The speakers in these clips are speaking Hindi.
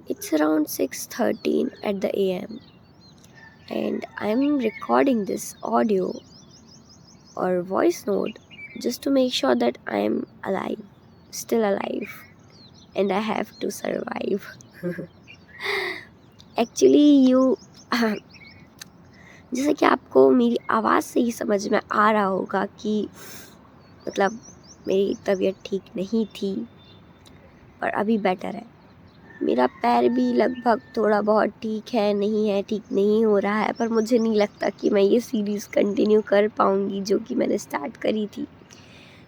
It's around 6:13 at the AM and I'm recording this audio or voice note just to make sure that I'm alive, still alive, and I have to survive. Actually, you जैसे कि आपको मेरी आवाज़ से ही समझ में आ रहा होगा कि मतलब मेरी तबीयत ठीक नहीं थी, पर अभी बेटर है। मेरा पैर भी लगभग थोड़ा बहुत ठीक है, नहीं है, ठीक नहीं हो रहा है, पर मुझे नहीं लगता कि मैं ये सीरीज़ कंटिन्यू कर पाऊँगी जो कि मैंने स्टार्ट करी थी,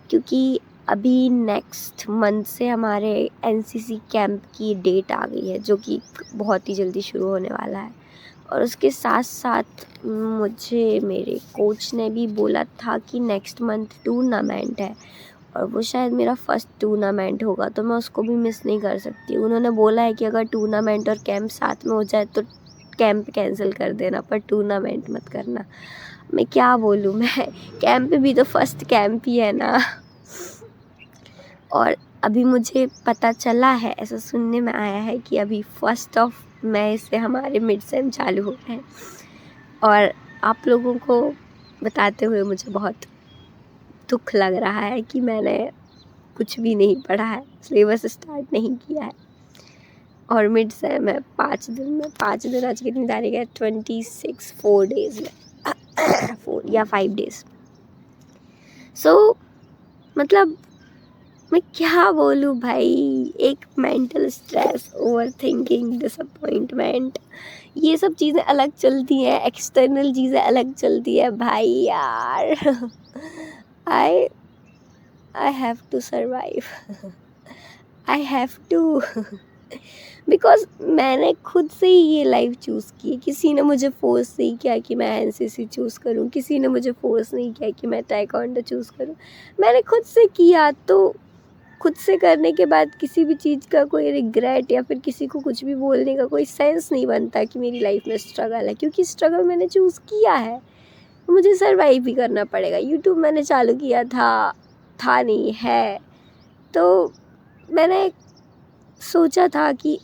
क्योंकि अभी नेक्स्ट मंथ से हमारे एनसीसी कैंप की डेट आ गई है, जो कि बहुत ही जल्दी शुरू होने वाला है। और उसके साथ साथ मुझे मेरे कोच ने भी बोला था कि नेक्स्ट मंथ टूर्नामेंट है और वो शायद मेरा फर्स्ट टूर्नामेंट होगा, तो मैं उसको भी मिस नहीं कर सकती। उन्होंने बोला है कि अगर टूर्नामेंट और कैंप साथ में हो जाए तो कैंप कैंसिल कर देना, पर टूर्नामेंट मत करना। मैं क्या बोलूँ, मैं कैंप भी तो फर्स्ट कैंप ही है ना। और अभी मुझे पता चला है, ऐसा सुनने में आया है कि अभी 1 मई से हमारे मिड सेम चालू हो रहे हैं और आप लोगों को बताते हुए मुझे बहुत दुख लग रहा है कि मैंने कुछ भी नहीं पढ़ा है, सिलेबस स्टार्ट नहीं किया है और मिड सेम है 5 दिन में। 5 दिन आज कितनी तारीख है? 26, 4 डेज़ में 4 या 5 डेज़। सो मतलब मैं क्या बोलूँ भाई, एक mental stress, over thinking, disappointment, ये सब चीज़ें अलग चलती हैं, एक्सटर्नल चीज़ें अलग चलती है भाई यार। I I have to survive, I have to. Because मैंने खुद से ही ये लाइफ चूज़ की, किसी ने मुझे फोर्स नहीं किया कि मैं एनसीसी चूज़ करूँ, किसी ने मुझे फोर्स नहीं किया कि मैं ताइक्वांडो चूज़ करूँ, मैंने खुद से किया। तो खुद से करने के बाद किसी भी चीज़ का कोई रिग्रेट या फिर किसी को कुछ भी बोलने का कोई सेंस नहीं बनता कि मेरी लाइफ में स्ट्रगल है, क्योंकि स्ट्रगल मैंने चूज़ किया है, मुझे सर्वाइव भी करना पड़ेगा। यूट्यूब मैंने चालू किया था नहीं है, तो मैंने सोचा था कि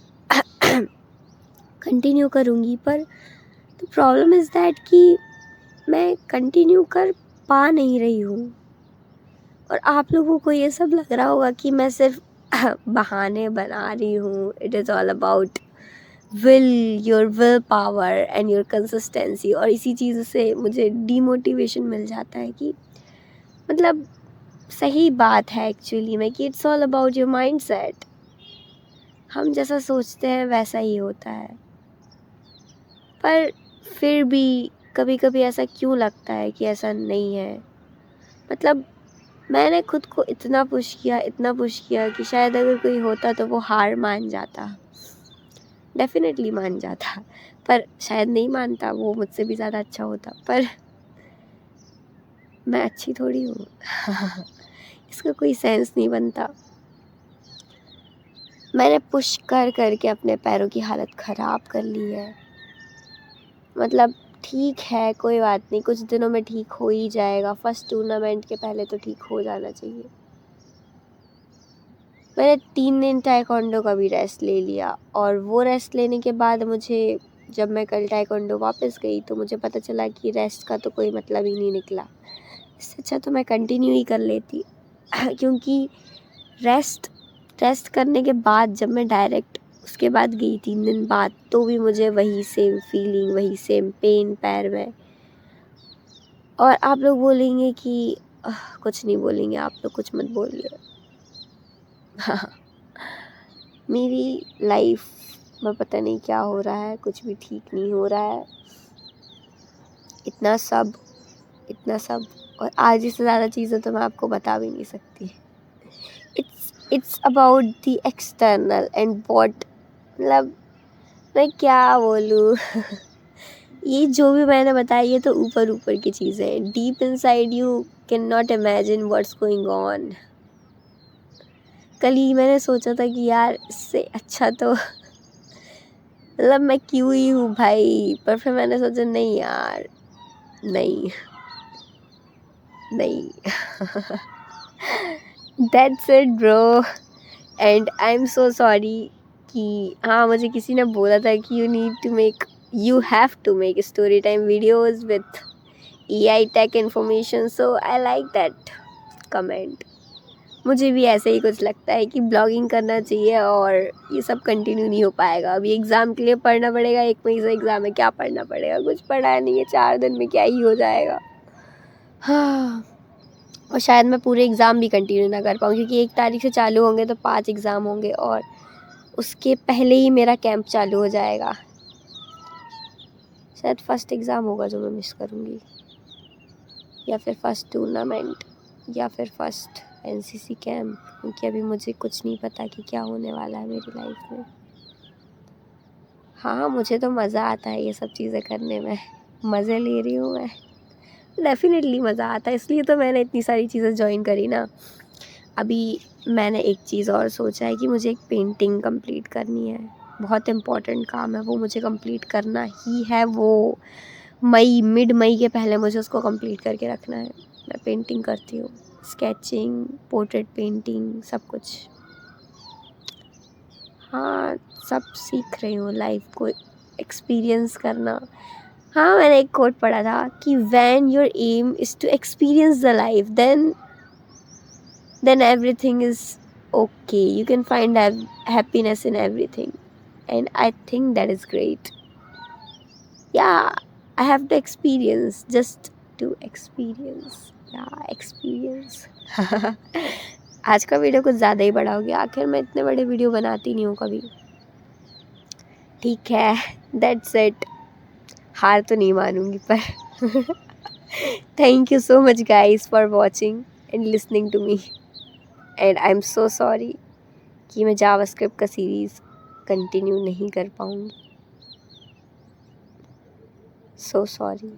कंटिन्यू करूँगी, पर द प्रॉब्लम इज़ दैट कि मैं कंटिन्यू कर पा नहीं रही हूँ। और आप लोगों को ये सब लग रहा होगा कि मैं सिर्फ बहाने बना रही हूँ। It is all about your will power and your consistency. और इसी चीज़ से मुझे डीमोटिवेशन मिल जाता है कि मतलब सही बात है एक्चुअली में कि it's all about your mind set. हम जैसा सोचते हैं वैसा ही होता है, पर फिर भी कभी कभी ऐसा क्यों लगता है कि ऐसा नहीं है। मतलब मैंने खुद को इतना पुश किया कि शायद अगर कोई होता तो वो हार मान जाता, डेफिनेटली मान जाता, पर शायद नहीं मानता, वो मुझसे भी ज़्यादा अच्छा होता। पर मैं अच्छी थोड़ी हूँ। इसका कोई सेंस नहीं बनता। मैंने पुश कर करके अपने पैरों की हालत ख़राब कर ली है। मतलब ठीक है, कोई बात नहीं, कुछ दिनों में ठीक हो ही जाएगा। फर्स्ट टूर्नामेंट के पहले तो ठीक हो जाना चाहिए। मैंने 3 दिन ताइक्वांडो का भी रेस्ट ले लिया और वो रेस्ट लेने के बाद मुझे, जब मैं कल ताइक्वांडो वापस गई तो मुझे पता चला कि रेस्ट का तो कोई मतलब ही नहीं निकला। इससे अच्छा तो मैं कंटिन्यू ही कर लेती। क्योंकि रेस्ट करने के बाद जब मैं डायरेक्ट उसके बाद गई 3 दिन बाद, तो भी मुझे वही सेम फीलिंग, वही सेम पेन पैर में। और आप लोग बोलेंगे कि कुछ नहीं बोलेंगे, आप लोग कुछ मत बोलिए। मेरी लाइफ में पता नहीं क्या हो रहा है, कुछ भी ठीक नहीं हो रहा है। इतना सब और आज इससे ज़्यादा चीज़ें तो मैं आपको बता भी नहीं सकती। It's about the external and what, मतलब मैं क्या बोलूँ। ये जो भी मैंने बताया ये तो ऊपर की चीज़ें हैं। Deep inside you can not imagine what's going on. कल ही मैंने सोचा था कि यार इससे अच्छा तो मतलब मैं क्यों ही हूँ भाई, पर फिर मैंने सोचा नहीं यार, नहीं। That's it bro, and I am so sorry कि हाँ, मुझे किसी ने बोला था कि you have to make story time videos with AI tech information, so I like that comment. मुझे भी ऐसे ही कुछ लगता है कि ब्लॉगिंग करना चाहिए और ये सब कंटिन्यू नहीं हो पाएगा। अभी एग्ज़ाम के लिए पढ़ना पड़ेगा, 1 मई से एग्ज़ाम है, क्या पढ़ना पड़ेगा? कुछ पढ़ा नहीं है, 4 दिन में क्या ही हो जाएगा। हाँ, और शायद मैं पूरे एग्ज़ाम भी कंटिन्यू ना कर पाऊँ, क्योंकि 1 तारीख से चालू होंगे तो 5 एग्ज़ाम होंगे और उसके पहले ही मेरा कैंप चालू हो जाएगा। शायद फर्स्ट एग्ज़ाम होगा जो मैं मिस करूँगी, या फिर फर्स्ट टूर्नामेंट, या फिर फर्स्ट NCC कैंप, क्योंकि अभी मुझे कुछ नहीं पता कि क्या होने वाला है मेरी लाइफ में। हाँ, मुझे तो मज़ा आता है ये सब चीज़ें करने में, मज़े ले रही हूँ मैं। डेफ़िनेटली मज़ा आता है, इसलिए तो मैंने इतनी सारी चीज़ें जॉइन करी ना। अभी मैंने एक चीज़ और सोचा है कि मुझे एक पेंटिंग कंप्लीट करनी है। बहुत इम्पोर्टेंट काम है वो, मुझे कंप्लीट करना ही है। वो मिड मई के पहले मुझे उसको कंप्लीट करके रखना है। मैं पेंटिंग करती हूँ, स्केचिंग, पोर्ट्रेट पेंटिंग, सब कुछ। हाँ, सब सीख रही हूँ लाइफ को एक्सपीरियंस करना। हाँ, मैंने एक कोट पढ़ा था कि when your aim is to experience the life, then everything is okay. You can find happiness in everything, and I think that is great. Yeah, I have to experience, just to experience. Yeah, experience. आज का वीडियो कुछ ज़्यादा ही बड़ा हो गया, आखिर मैं इतने बड़े वीडियो बनाती नहीं हूँ कभी। ठीक है, दैट्स इट। हार तो नहीं मानूंगी पर thank you so much guys for watching and listening to me, and I am so sorry कि मैं जावास्क्रिप्ट का सीरीज़ कंटिन्यू नहीं कर पाऊँगी। So sorry.